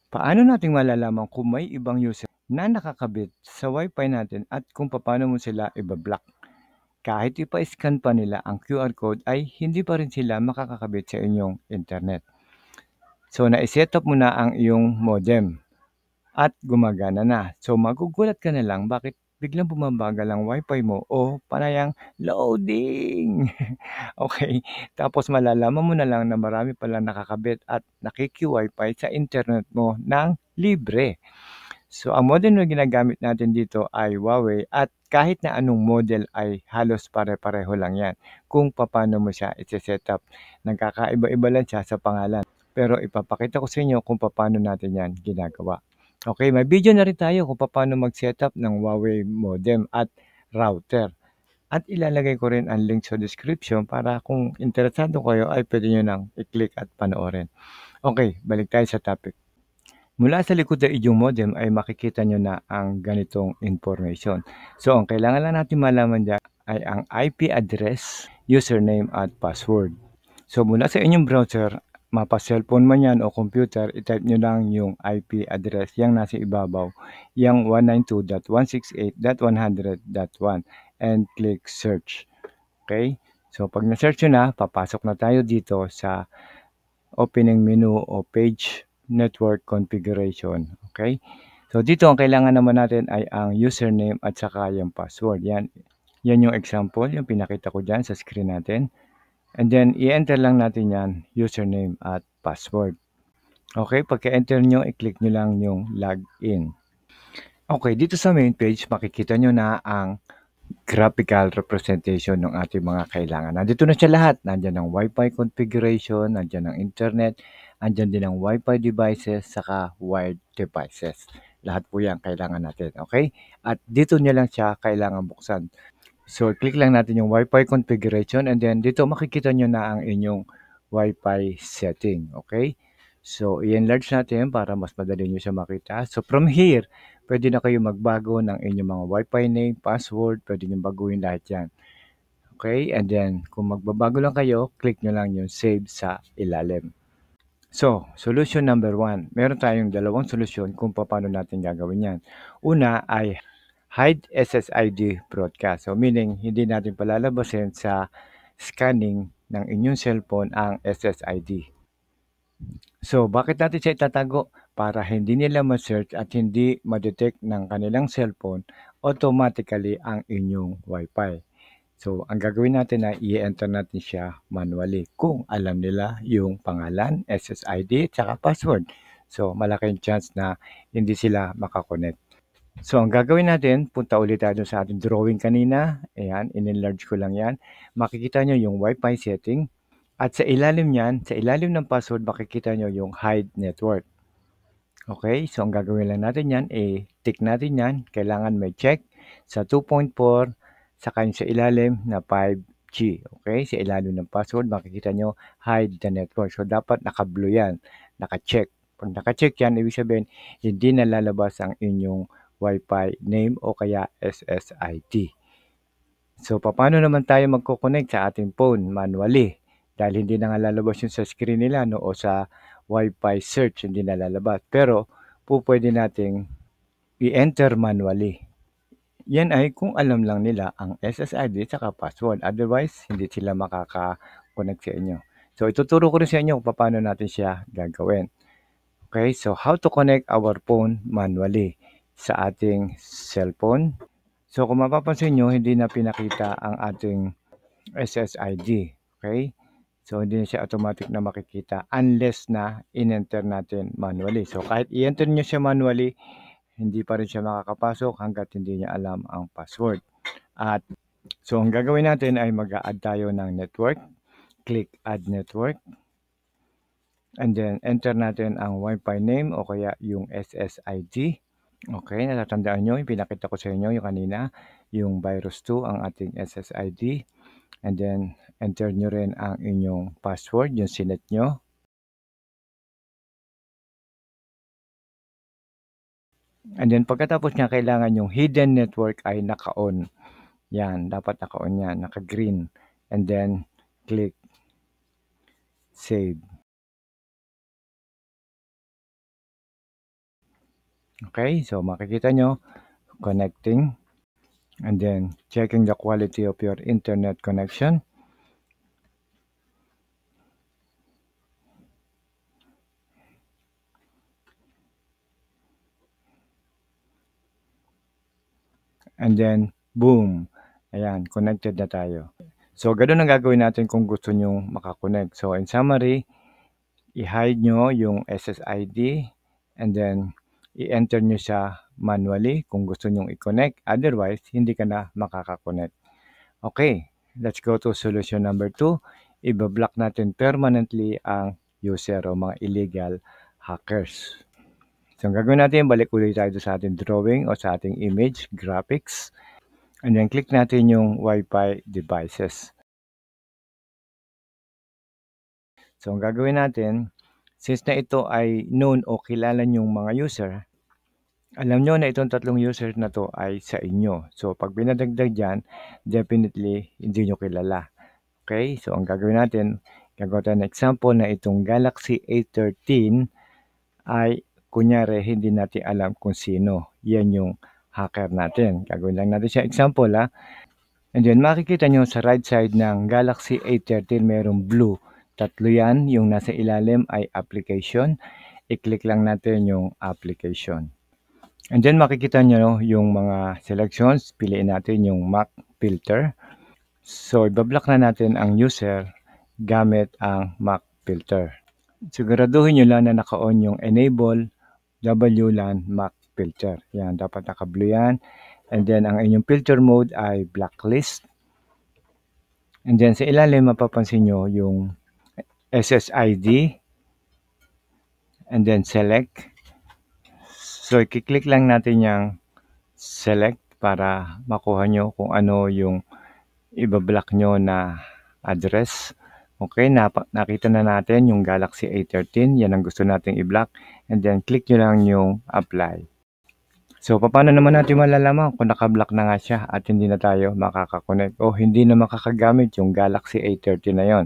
Paano natin malalaman kung may ibang user na nakakabit sa Wi-Fi natin at kung paano mo sila iba-block? Kahit ipa-scan pa nila ang QR code ay hindi pa rin sila makakakabit sa inyong internet. So, nai-set up mo na ang iyong modem at gumagana na. So, magugulat ka na lang bakit biglang bumabagal ang Wi-Fi mo o panayang loading. Okay, tapos malalaman mo na lang na marami palang nakakabit at nakiki-Wi-Fi sa internet mo ng libre. So, ang modem na ginagamit natin dito ay Huawei at kahit na anong model ay halos pare-pareho lang yan kung paano mo siya ise-set up. Nagkakaiba-iba lang siya sa pangalan. Pero ipapakita ko sa inyo kung paano natin yan ginagawa. Okay, may video na rin tayo kung paano mag-setup ng Huawei modem at router. At ilalagay ko rin ang link sa description para kung interesado kayo ay pwede nyo nang i-click at panoorin. Okay, balik tayo sa topic. Mula sa likod ng inyong modem ay makikita nyo na ang ganitong information. So, ang kailangan lang natin malaman dyan ay ang IP address, username at password. So, mula sa inyong browser, mapa-cellphone man yan o computer, itype nyo lang yung IP address, yung nasa ibabaw, yung 192.168.100.1 and click search. Okay? So, pag na-search nyo na, papasok na tayo dito sa opening menu o page network configuration. Okay? So, dito ang kailangan naman natin ay ang username at saka yung password. Yan yung example, yung pinakita ko dyan sa screen natin. And then, i-enter lang natin yan, username at password. Okay, pagka-enter nyo, i-click nyo lang yung login. Okay, dito sa main page, makikita nyo na ang graphical representation ng ating mga kailangan. Nandito na siya lahat. Nandiyan ang Wi-Fi configuration, nandiyan ang internet, nandiyan din ang Wi-Fi devices, saka wired devices. Lahat po yan kailangan natin. Okay? At dito nyo lang siya kailangan buksan. So, click lang natin yung Wi-Fi configuration and then dito makikita nyo na ang inyong Wi-Fi setting. Okay? So, i-enlarge natin para mas madali nyo siya makita. So, from here, pwede na kayo magbago ng inyong mga Wi-Fi name, password, pwede nyo baguhin lahat yan. Okay? And then, kung magbabago lang kayo, click nyo lang yung save sa ilalim. So, solution number 1. Meron tayong dalawang solusyon kung paano natin gagawin yan. Una ay hide SSID broadcast. So, meaning, hindi natin palalabasin sa scanning ng inyong cellphone ang SSID. So, bakit natin siya itatago? Para hindi nila ma-search at hindi ma-detect ng kanilang cellphone automatically ang inyong Wi-Fi. So, ang gagawin natin ay i-enter natin siya manually kung alam nila yung pangalan, SSID, at saka password. So, malaking chance na hindi sila makakonect. So, ang gagawin natin, punta ulit tayo sa ating drawing kanina. Ayan, in-enlarge ko lang yan. Makikita nyo yung Wi-Fi setting. At sa ilalim niyan, sa ilalim ng password, makikita nyo yung hide network. Okay, so ang gagawin lang natin yan, tick natin yan. Kailangan may check sa 2.4, saka yung sa ilalim na 5G. Okay, sa ilalim ng password, makikita nyo hide the network. So, dapat naka-blue yan, naka-check. Pag naka-check yan, ibig sabihin, hindi na lalabas ang inyong Wi-Fi name o kaya SSID. So, paano naman tayo magkoconnect sa ating phone manually? Dahil hindi na nga lalabas yung sa screen nila no, o sa Wi-Fi search, hindi na lalabas. Pero, pwede nating i-enter manually. Yan ay kung alam lang nila ang SSID at password. Otherwise, hindi sila makaka-connect sa inyo. So, ituturo ko rin sa inyo kung paano natin siya gagawin. Okay, so how to connect our phone manually sa ating cellphone. So, kung mapapansin nyo, hindi na pinakita ang ating SSID. Okay? So, hindi na siya automatic na makikita unless na in-enter natin manually. So, kahit i-enter nyo siya manually, hindi pa rin siya makakapasok hanggat hindi niya alam ang password. At so, ang gagawin natin ay mag-add tayo ng network. Click Add Network. And then, enter natin ang Wi-Fi name o kaya yung SSID. Okay, natatandaan nyo, yung pinakita ko sa inyo yung kanina, yung virus 2 ang ating SSID. And then, enter nyo rin ang inyong password, yung sinet nyo. And then, pagkatapos niya, kailangan yung hidden network ay naka-on. Yan, dapat naka-on yan, naka-green. And then, click save. Okay, so makikita nyo, connecting, and then checking the quality of your internet connection. And then, boom! Ayan, connected na tayo. So, ganun ang gagawin natin kung gusto nyo makakonect. So, in summary, i-hide nyo yung SSID and then i-enter nyo siya manually kung gusto nyong i-connect. Otherwise, hindi ka na makakakonect. Okay, let's go to solution number 2. Iba-block natin permanently ang user o mga illegal hackers. So, ang gagawin natin, balik ulit tayo sa ating drawing o sa ating image, graphics. And then, click natin yung Wi-Fi devices. So, ang gagawin natin, since na ito ay known o kilala nyong mga user, alam nyo na itong tatlong users na to ay sa inyo. So, pag binadagdag dyan, definitely hindi nyo kilala. Okay? So, ang gagawin natin, gagawa tayo ng example na itong Galaxy A13 ay, kunyari, hindi natin alam kung sino. Yan yung hacker natin. Gagawin lang natin siya example, ha. And then, makikita nyo sa right side ng Galaxy A13, mayroong blue. Tatlo yan. Yung nasa ilalim ay application. I-click lang natin yung application. And then, makikita nyo yung mga selections. Piliin natin yung Mac filter. So, ibablock na natin ang user gamit ang Mac filter. Siguraduhin nyo lang na naka-on yung enable WLAN Mac filter. Yan, dapat naka-blue yan. And then, ang inyong filter mode ay blacklist. And then, sa ilalim, mapapansin nyo yung SSID. And then, select. So, i-click lang natin yung select para makuha nyo kung ano yung ibablock nyo na address. Okay, nakita na natin yung Galaxy A13. Yan ang gusto nating i-block. And then, click nyo lang yung apply. So, paano naman natin malalaman kung naka-block na nga siya at hindi na tayo makakakonect o hindi na makakagamit yung Galaxy A13 na yon?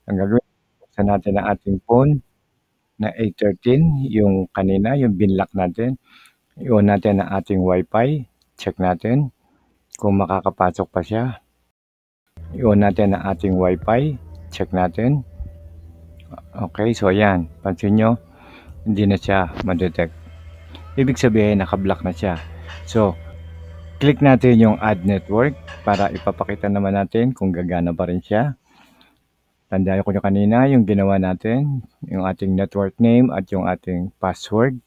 Ang gagawin, buksan natin ang ating phone na A13, yung kanina, yung binlock natin. I-on natin ang ating Wi-Fi. Check natin kung makakapasok pa siya. I-on natin ang ating Wi-Fi. Check natin. Okay, so ayan. Pansin nyo, hindi na siya ma-detect. Ibig sabihin, naka-block na siya. So, click natin yung Add Network para ipapakita naman natin kung gagana pa rin siya. Tandaan ko nyo kanina yung ginawa natin, yung ating network name at yung ating password.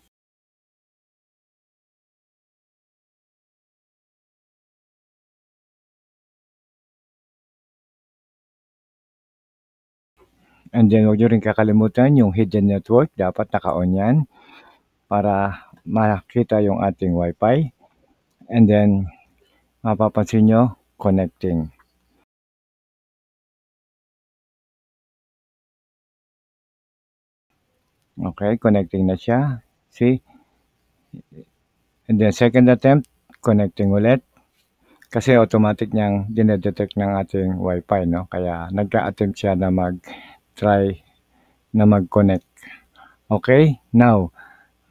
And then, huwag nyo rin kakalimutan yung hidden network. Dapat naka-on yan para makita yung ating Wi-Fi. And then, mapapansin nyo, connecting. Okay, connecting na siya. See? And then, second attempt, connecting ulit. Kasi automatic niyang dinedetect ng ating Wi-Fi, no? Kaya nagka-attempt siya na mag-try na mag-connect. Okay? Now,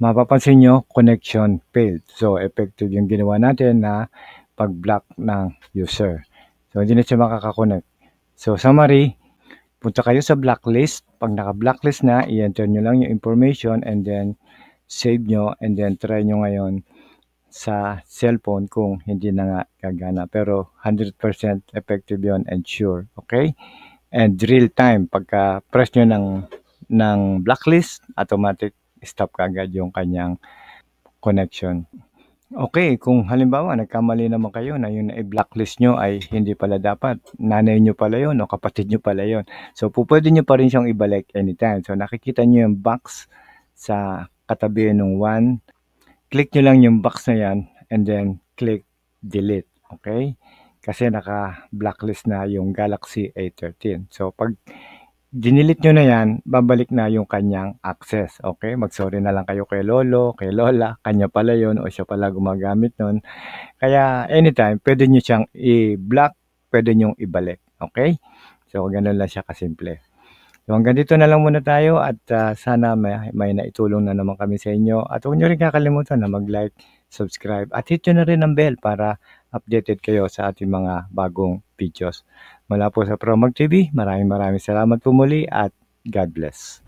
mapapansin nyo, connection failed. So, effective yung ginawa natin na pag-block ng user. So, hindi na siya makaka-connect. So, summary, punta kayo sa blacklist. Pag naka-blacklist na, i-enter nyo lang yung information and then save nyo and then try nyo ngayon sa cellphone kung hindi na nga gagana. Pero 100% effective yon and sure. Okay? And real time, pagka press nyo ng blacklist, automatic stop kagad yung kanyang connection. Okay, kung halimbawa nagkamali naman kayo na yung i-blacklist nyo ay hindi pala dapat, nanay nyo pala yun o kapatid nyo pala yun. So, pwede nyo pa rin siyang ibalik anytime. So, nakikita nyo yung box sa katabi ng 1. Click nyo lang yung box na yan and then click delete. Okay? Kasi naka-blacklist na yung Galaxy A13. So, pag dinilit nyo na yan, babalik na yung kanyang access. Okay? Mag-sorry na lang kayo kay lolo, kay lola, kanya pala yun o siya pala gumagamit nun. Kaya anytime, pwede nyo siyang i-block, pwede nyo ibalik. Okay? So, ganun lang siya kasimple. So hanggang dito na lang muna tayo at sana may naitulong na naman kami sa inyo. At huwag nyo rin kakalimutan na mag-like, subscribe at hit nyo na rin ang bell para updated kayo sa ating mga bagong videos. Mula po sa Promag TV, maraming salamat po muli at God bless.